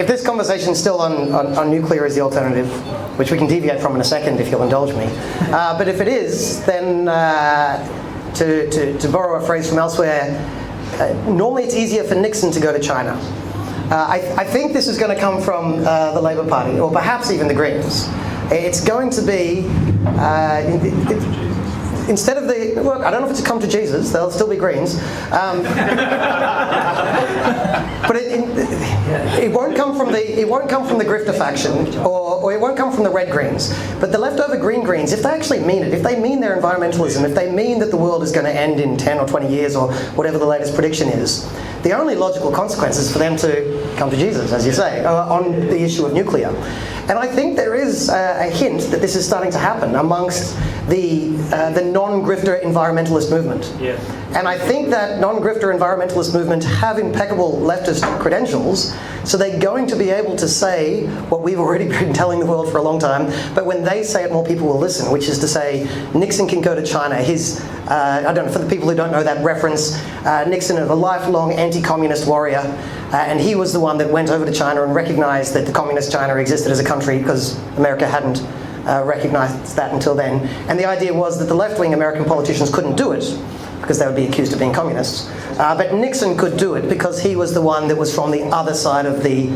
If this conversation is still on nuclear as the alternative, which we can deviate from in a second if you'll indulge me, but if it is, then to borrow a phrase from elsewhere, normally it's easier for Nixon to go to China. I think this is going to come from the Labour Party, or perhaps even the Greens. It's going to be, instead of the, well, I don't know if it's a come to Jesus, they'll still be Greens, but it won't come from the grifter faction, or it won't come from the red Greens, but the leftover green Greens, if they actually mean it, if they mean their environmentalism, if they mean that the world is going to end in 10 or 20 years or whatever the latest prediction is, the only logical consequence is for them to come to Jesus, as you say, on the issue of nuclear. And I think there is a hint that this is starting to happen amongst the non-grifter environmentalist movement. Yeah. And I think that non-grifter environmentalist movement have impeccable leftist credentials, so they're going to be able to say what we've already been telling the world for a long time, but when they say it, more people will listen, which is to say Nixon can go to China. I don't know, for the people who don't know that reference, Nixon is a lifelong anti-communist warrior, and he was the one that went over to China and recognized that the communist China existed as a country because America hadn't recognized that until then. And the idea was that the left-wing American politicians couldn't do it because they would be accused of being communists. But Nixon could do it because he was the one that was from the other side of the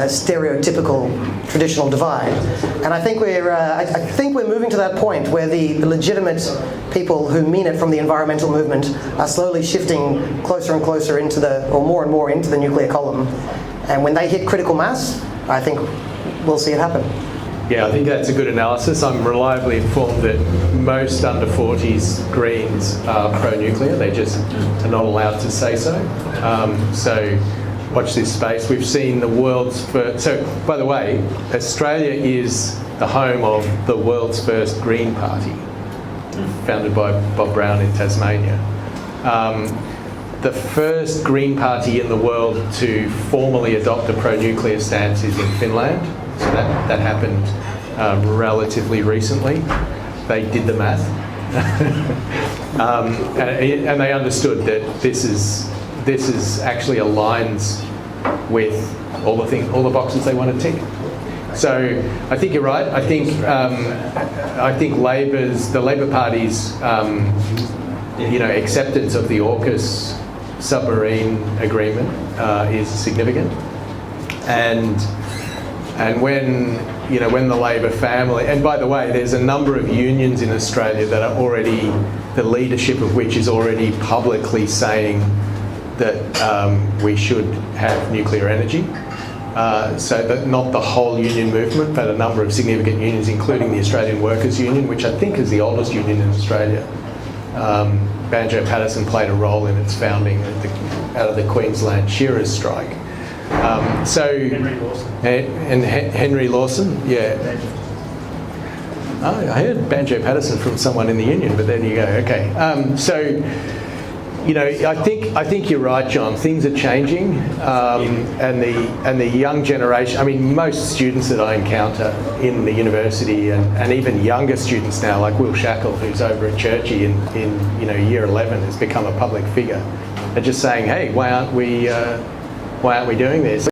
stereotypical traditional divide. And I think we're moving to that point where the legitimate people who mean it from the environmental movement are slowly shifting closer and closer into or more and more into the nuclear column. And when they hit critical mass, I think we'll see it happen. Yeah, I think that's a good analysis. I'm reliably informed that most under 40s Greens are pro-nuclear. They just are not allowed to say so. So watch this space. We've seen the world's first... So, by the way, Australia is the home of the world's first Green Party, founded by Bob Brown in Tasmania. The first Green Party in the world to formally adopt a pro-nuclear stance is in Finland. So that happened relatively recently. They did the math, and they understood that this actually aligns with all the boxes they want to tick. So I think you're right. I think the Labor Party's acceptance of the AUKUS submarine agreement is significant, and when the Labor family, and by the way, there's a number of unions in Australia that are already, the leadership of which is already publicly saying that we should have nuclear energy. So that not the whole union movement, but a number of significant unions, including the Australian Workers' Union, which I think is the oldest union in Australia. Banjo Paterson played a role in its founding out of the Queensland shearers' strike. Henry Lawson. And Henry Lawson, yeah. Oh, I heard Banjo Paterson from someone in the union, but there you go. Okay. I think you're right, John. Things are changing, and the young generation. I mean, most students that I encounter in the university, and even younger students now, like Will Shackle, who's over at Churchy in year 11, has become a public figure, are just saying, "Hey, why aren't we doing this?"